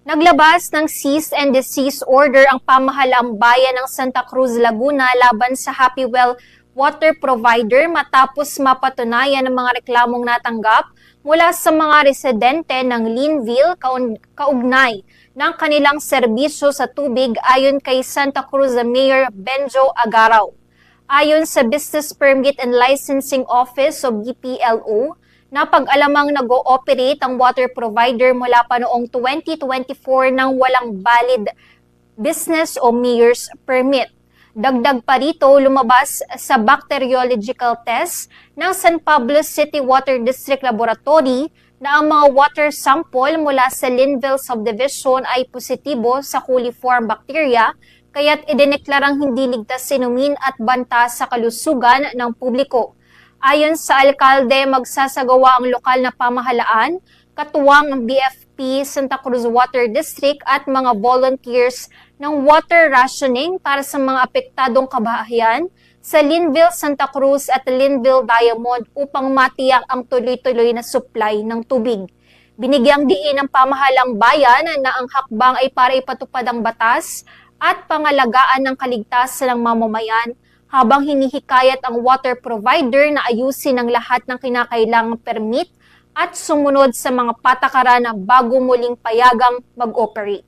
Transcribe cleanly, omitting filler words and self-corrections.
Naglabas ng cease and desist order ang pamahalaang bayan ng Santa Cruz, Laguna laban sa Happywell water provider matapos mapatunayan ng mga reklamong natanggap mula sa mga residente ng Linville kaugnay ng kanilang serbisyo sa tubig ayon kay Santa Cruz Mayor Benjo Agaraw. Ayon sa Business Permit and Licensing Office o BPLO, napag-alamang nag-ooperate ang water provider mula pa noong 2024 nang walang valid business o mayor's permit. Dagdag pa rito, lumabas sa bacteriological test ng San Pablo City Water District Laboratory na ang mga water sample mula sa Linville Subdivision ay positibo sa coliform bacteria, kaya't idineklarang hindi ligtas inumin at banta sa kalusugan ng publiko. Ayon sa alkalde, magsasagawa ang lokal na pamahalaan, katuwang ang BFP Santa Cruz Water District at mga volunteers ng water rationing para sa mga apektadong kabahayan sa Linville, Santa Cruz at Linville Diamond upang matiyak ang tuloy-tuloy na supply ng tubig. Binigyang diin ng pamahalang bayan na ang hakbang ay para ipatupad ang batas at pangalagaan ng kaligtasan ng mamamayan habang hinihikayat ang water provider na ayusin ang lahat ng kinakailangang permit at sumunod sa mga patakaran bago muling payagang mag-operate.